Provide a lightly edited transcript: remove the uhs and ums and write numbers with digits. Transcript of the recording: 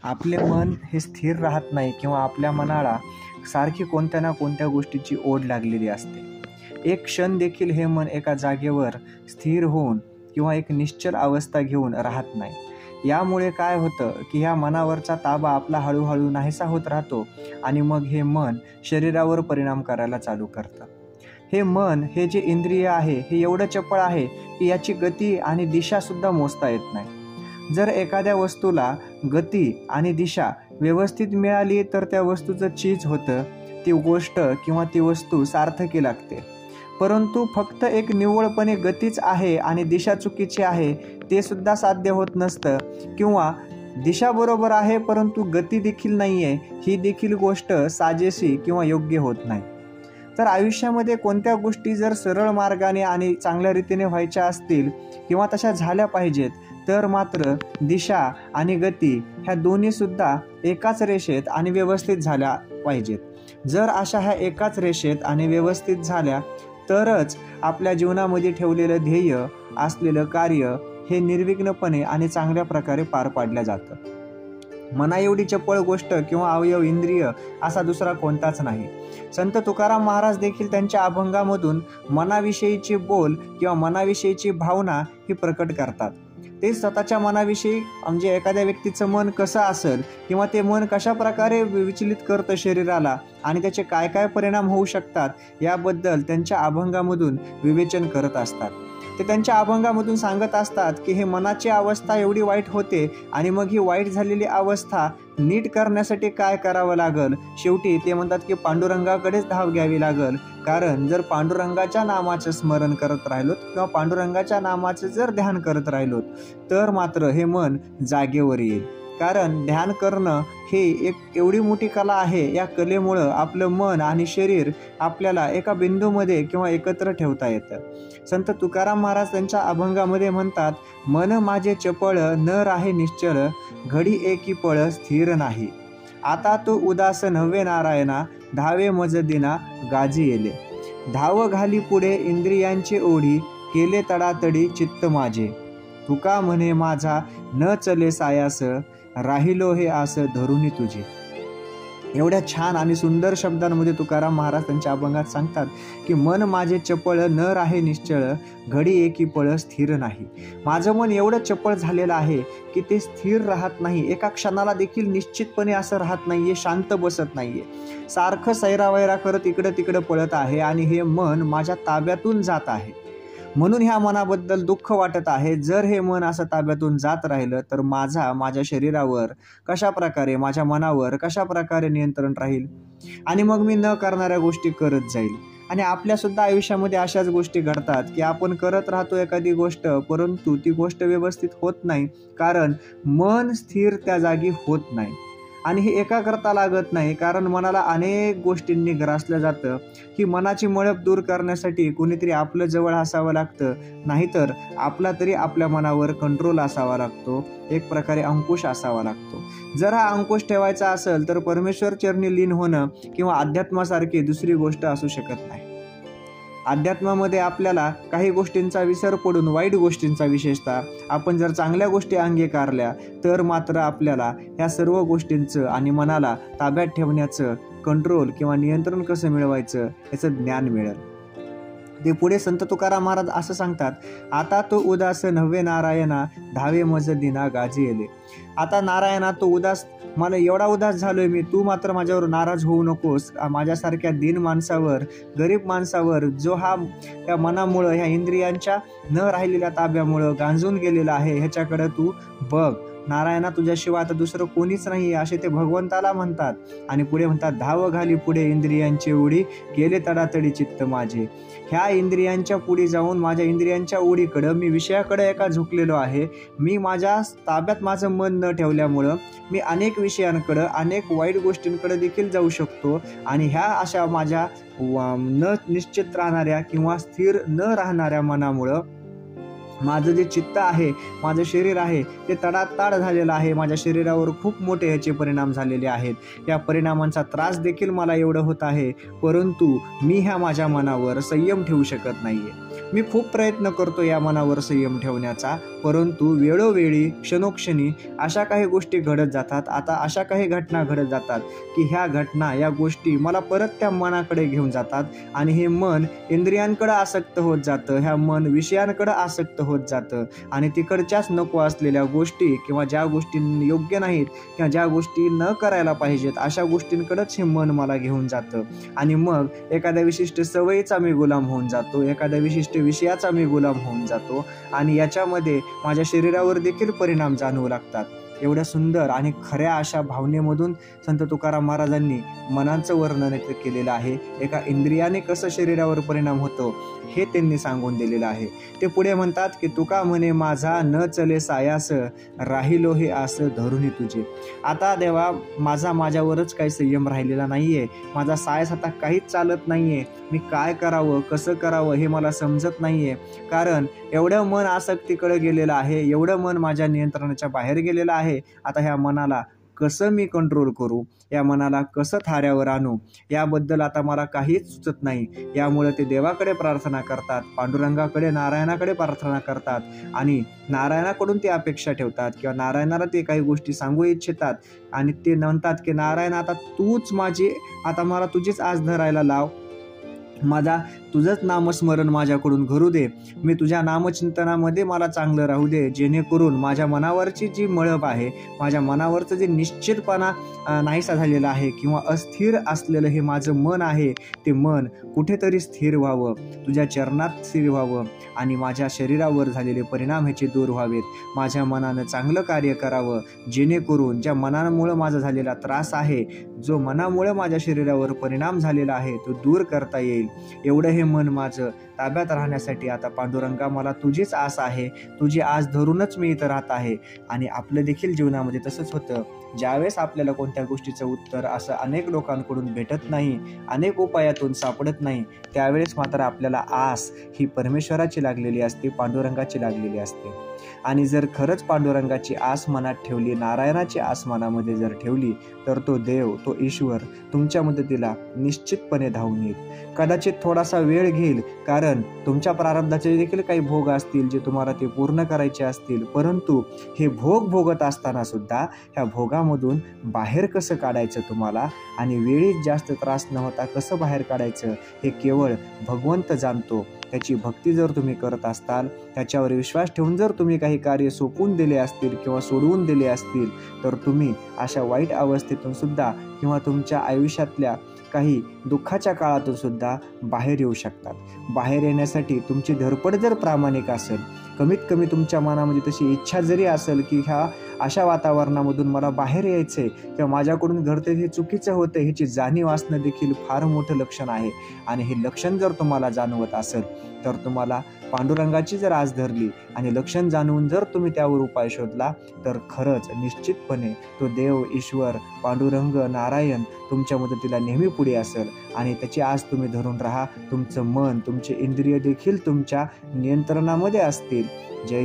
आपले मन हे स्थिर राहत नाही किंवा आपल्या मनाला सारखी कोणत्या ना कोणत्या गोष्टीची ओढ लागलेली असते. एक क्षण देखील हे मन एका जागेवर स्थिर होऊन किंवा एक निश्चल अवस्था घेऊन राहत नाही. यामुळे काय होतं की ह्या मनावरचा ताबा आपला हळूहळू नाहीसा होत राहतो आणि मग हे मन शरीरावर परिणाम करायला चालू करतं. हे मन, हे जे इंद्रिय आहे, हे एवढं चपळ आहे की याची गती आणि दिशासुद्धा मोजता येत नाही. जर एखाद्या वस्तूला गती आणि दिशा व्यवस्थित मिळाली तर त्या वस्तूचं चीज होतं, ती गोष्ट किंवा ती वस्तू सार्थकी लागते. परंतु फक्त एक निव्वळपणे गतीच आहे आणि दिशा चुकीची आहे ते सुद्धा साध्य होत नसतं, किंवा दिशा बरोबर आहे परंतु गती देखील नाही आहे, ही देखील गोष्ट साजेशी किंवा योग्य होत नाही. तर आयुष्यामध्ये कोणत्या गोष्टी जर सरळ मार्गाने आणि चांगल्या रीतीने व्हायच्या असतील किंवा तशा झाल्या पाहिजेत तर मात्र दिशा आणि गती ह्या दोन्हीसुद्धा एकाच रेषेत आणि व्यवस्थित झाल्या पाहिजेत. जर अशा ह्या एकाच रेषेत आणि व्यवस्थित झाल्या तरच आपल्या जीवनामध्ये ठेवलेलं ध्येय असलेलं कार्य हे निर्विघ्नपणे आणि चांगल्या प्रकारे पार पाडलं जातं. मना एवढी चपळ गोष्ट किंवा अवयव इंद्रिय असा दुसरा कोणताच नाही. संत तुकाराम महाराज देखील त्यांच्या अभंगामधून मनाविषयीची बोल किंवा मनाविषयीची भावना ही प्रकट करतात. ते स्वतःच्या मनाविषयी म्हणजे एखाद्या व्यक्तीचं मन कसं असेल किंवा ते मन कशा प्रकारे विचलित करतं शरीराला आणि त्याचे काय काय परिणाम होऊ शकतात याबद्दल त्यांच्या अभंगामधून विवेचन करत असतात. ते त्यांच्या अभंगामधून सांगत असतात की हे मनाची अवस्था एवढी वाईट होते आणि मग ही वाईट झालेली अवस्था नीट करण्यासाठी काय करावं लागल. शेवटी ते म्हणतात की पांडुरंगाकडेच धाव घ्यावी लागल. कारण जर पांडुरंगाच्या नामाचं स्मरण करत राहिलोत किंवा पांडुरंगाच्या नामाचं जर ध्यान करत राहिलोत तर मात्र हे मन जागेवर येईल. कारण ध्यान करणं हे एक एवढी मोठी कला आहे. या कलेमुळं आपलं मन आणि शरीर आपल्याला एका बिंदूमध्ये किंवा एकत्र ठेवता येतं. संत तुकाराम महाराज त्यांच्या अभंगामध्ये म्हणतात, मन माझे चपळ न राहे निश्चळ, घडी एकी पळ स्थिर नाही. आता तो उदास नव्हे नारायणा, धावे मज दिना गाजी येले. धाव घाली पुढे इंद्रियांचे ओढी, केले तडातडी चित्त माझे. तुका म्हणे माझा न चले सायास, राहिलो हे आस धरुनी तुझे. एवढ्या छान आणि सुंदर शब्दांमध्ये तुकाराम महाराज त्यांच्या अभंगात सांगतात की मन माझे चपळ न राहे निश्चळ, घडी एकी पळ स्थिर नाही. माझं मन एवढं चपळ झालेलं आहे की ते स्थिर राहत नाही. एका क्षणाला देखील निश्चितपणे असं राहत नाहीये, शांत बसत नाहीये. सारखं सैरावैरा करत इकडं तिकडं पळत आहे आणि हे मन माझ्या ताब्यातून जात आहे. म्हणून ह्या मनाबद्दल दुःख वाटत आहे. जर हे मन असं ताब्यातून जात राहिलं तर माझ्या शरीरावर कशा प्रकारे, माझ्या मनावर कशा प्रकारे नियंत्रण राहील आणि मग मी न करणाऱ्या गोष्टी करत जाईल. आणि आपल्यासुद्धा आयुष्यामध्ये अशाच गोष्टी घडतात की आपण करत राहतो एखादी गोष्ट परंतु ती गोष्ट व्यवस्थित होत नाही, कारण मन स्थिर त्या जागी होत नाही आणि हे एकाग्रता लागत नाही. कारण मनाला अनेक गोष्टींनी ग्रासलं जातं. ही मनाची मळप दूर करण्यासाठी कोणीतरी आपलं जवळ असावं लागतं, नाहीतर आपला तरी आपल्या मनावर कंट्रोल असावा लागतो, एक प्रकारे अंकुश असावा लागतो. जर हा अंकुश ठेवायचा असेल तर परमेश्वर चरणी लीन होणं किंवा अध्यात्मासारखी दुसरी गोष्ट असू शकत नाही. अध्यात्मामध्ये आपल्याला काही गोष्टींचा विसर पडून वाईट गोष्टींचा विशेषतः आपण जर चांगल्या गोष्टी अंगीकारल्या तर मात्र आपल्याला ह्या सर्व गोष्टींचं आणि मनाला ताब्यात ठेवण्याचं कंट्रोल किंवा नियंत्रण कसं मिळवायचं याचं ज्ञान मिळेल. ते पुढे संत तुकाराम महाराज असं सांगतात, आता तो उदास नव्हे नारायणा, धावे मज दिना गाजी येले. आता नारायणा तो उदास, मला एवढा उदास झालोय मी, तू मात्र माझ्यावर नाराज होऊ नकोस. माझ्यासारख्या दीन माणसावर, गरीब माणसावर जो ह्या मनामुळं, ह्या इंद्रियांच्या न राहिलेल्या ताब्यामुळं गांजून गेलेला आहे, ह्याच्याकडे तू बघ. नारायणा तुझ्याशिवाय आता दुसरं कोणीच नाही असे ते भगवंताला म्हणतात. आणि पुढे म्हणतात, धाव घाली पुढे इंद्रियांची उडी, गेले तडातडी चित्त माझे. ह्या इंद्रियांच्या पुढे जाऊन माझ्या इंद्रियांच्या ओढीकडं मी विषयाकडे एका झुकलेलो आहे. मी माझ्या ताब्यात माझं मन न ठेवल्यामुळं मी अनेक विषयांकडं, अनेक वाईट गोष्टींकडे देखील जाऊ शकतो. आणि ह्या अशा माझ्या न निश्चित राहणाऱ्या किंवा स्थिर न राहणाऱ्या मनामुळं माझं जे चित्त आहे, माझं शरीर आहे ते तडाताड झालेलं आहे. माझ्या शरीरावर खूप मोठे ह्याचे परिणाम झालेले आहेत. या परिणामांचा त्रास देखील मला एवढं होत आहे, परंतु मी ह्या माझ्या मनावर संयम ठेवू शकत नाहीये. मी खूप प्रयत्न करतो या मनावर संयम ठेवण्याचा, परंतु वेळोवेळी क्षणोक्षणी अशा काही गोष्टी घडत जातात. आता अशा काही घटना घडत जातात की ह्या घटना, या गोष्टी मला परत त्या मनाकडे घेऊन जातात आणि हे मन इंद्रियांकडे आसक्त होत जातं. ह्या मन विषयांकडे आसक्त होत जातं आणि तिकडच्याच नको असलेल्या गोष्टी किंवा ज्या गोष्टी योग्य नाहीत किंवा ज्या गोष्टी न करायला पाहिजेत अशा गोष्टींकडेच हे मन मला घेऊन जातं. आणि मग एखाद्या विशिष्ट सवयीचा मी गुलाम होऊन जातो, एखाद्या विशिष्ट विषयाचा मी गुलाम होऊन जातो आणि याच्यामध्ये माझ्या शरीरावर देखील परिणाम जाणवू लागतात. एवढ्या सुंदर आणि खऱ्या अशा भावनेमधून संत तुकाराम महाराजांनी मनाचं वर्णन केलेलं आहे. एका इंद्रियाने कसं शरीरावर परिणाम होतो हे त्यांनी सांगून दिलेलं आहे. ते पुढे म्हणतात की तुका म्हणे माझा न चले सायास, राहिलो हे आस धरुनी तुझे. आता देवा, माझ्यावरच काही संयम राहिलेला नाहीये. माझा सायास आता काहीच चालत नाहीये. मी काय करावं, कसं करावं हे मला समजत नाहीये. कारण एवढं मन आसक्तीकडे गेलेलं आहे, एवढं मन माझ्या नियंत्रणाच्या बाहेर गेलेलं आहे. आता ह्या मनाला कसं मी कंट्रोल करू, या मनाला कसं थाऱ्यावर आणू, याबद्दल आता मला काहीच सुचत नाही. यामुळे ते देवाकडे प्रार्थना करतात, पांडुरंगाकडे, नारायणाकडे प्रार्थना करतात आणि नारायणाकडून ते अपेक्षा ठेवतात किंवा नारायणाला ते काही गोष्टी सांगू इच्छितात आणि ते म्हणतात की नारायण, आता तूच आता मला तुझीच आस धरायला लाव. तुझंच नामस्मरण माझ्याकडून घडू दे. मी तुझ्या नामचिंतनामध्ये मला चांगलं राहू दे, जेणेकरून माझ्या मनावरची जी मळब आहे, माझ्या मनावरचं जे निश्चितपणा नाहीसा झालेला आहे किंवा अस्थिर असलेलं हे माझं मन आहे, ते मन कुठेतरी स्थिर व्हावं, तुझ्या चरणात स्थिर व्हावं आणि माझ्या शरीरावर झालेले परिणाम ह्याचे दूर व्हावेत. माझ्या मनानं चांगलं कार्य करावं, जेणेकरून ज्या मनामुळं माझा झालेला त्रास आहे, जो मनामुळे माझ्या शरीरावर परिणाम झालेला आहे, तो दूर करता येईल. एवढं हे मन माझं ताब्यात राहण्यासाठी आता पांडुरंगा मला तुझीच आस आहे, तुझी आस धरूनच मी इथं राहत आहे. आणि आपलं देखील जीवनामध्ये तसंच होतं. ज्यावेळेस आपल्याला कोणत्या गोष्टीचं उत्तर असं अनेक लोकांकडून भेटत नाही, अनेक उपायातून सापडत नाही, त्यावेळेस मात्र आपल्याला आस ही परमेश्वराची लागलेली असते, पांडुरंगाची लागलेली असते. आणि जर खरंच पांडुरंगाची आस मनात ठेवली, नारायणाची आस मनामध्ये जर ठेवली, तर तो देव, तो ईश्वर तुमच्या मदतीला निश्चितपणे धावून येईल. कदाचित थोडासा वेळ घेईल, कारण तुमच्या प्रारब्धाचे देखील काही भोग असतील जे तुम्हाला ते पूर्ण करायचे असतील. परंतु हे भोग भोगत असताना सुद्धा ह्या भोगामधून बाहेर कसं काढायचं तुम्हाला आणि वेळीच जास्त त्रास न होता कसं बाहेर काढायचं हे केवळ भगवंत जाणतो. त्याची भक्ती जर तुम्ही करत असताल, त्याच्यावर विश्वास ठेवून जर तुम्ही काही कार्य सोपवून दिले असतील किंवा सोडवून दिले असतील, तर तुम्ही अशा वाईट अवस्थेतून सुद्धा किंवा तुमच्या आयुष्यातल्या काही दुःखाच्या काळातून सुद्धा बाहेर येऊ शकतात. बाहेर येण्यासाठी तुमची धडपड जर प्रामाणिक असेल, कमीत कमी तुमच्या मनामध्ये तशी इच्छा जरी असेल की ह्या अशा वातावरणामधून मला बाहेर यायचं आहे किंवा माझ्याकडून घडते हे चुकीचं होतं, ह्याची जाणीव असणं देखील फार मोठं लक्षण आहे. आणि हे लक्षण जर तुम्हाला जाणवत असेल, तर तुम्हाला पांडुरंगाची जर आस धरली आणि लक्षण जाणवून जर तुम्ही त्यावर उपाय शोधला, तर खरंच निश्चितपणे तो देव, ईश्वर, पांडुरंग, नारायण तुमच्या मदतीला नेहमी पुढे असेल आणि त्याची आस तुम्ही धरून राहा. तुमचं मन, तुमचे इंद्रिय देखील तुमच्या नियंत्रणामध्ये असतील. जय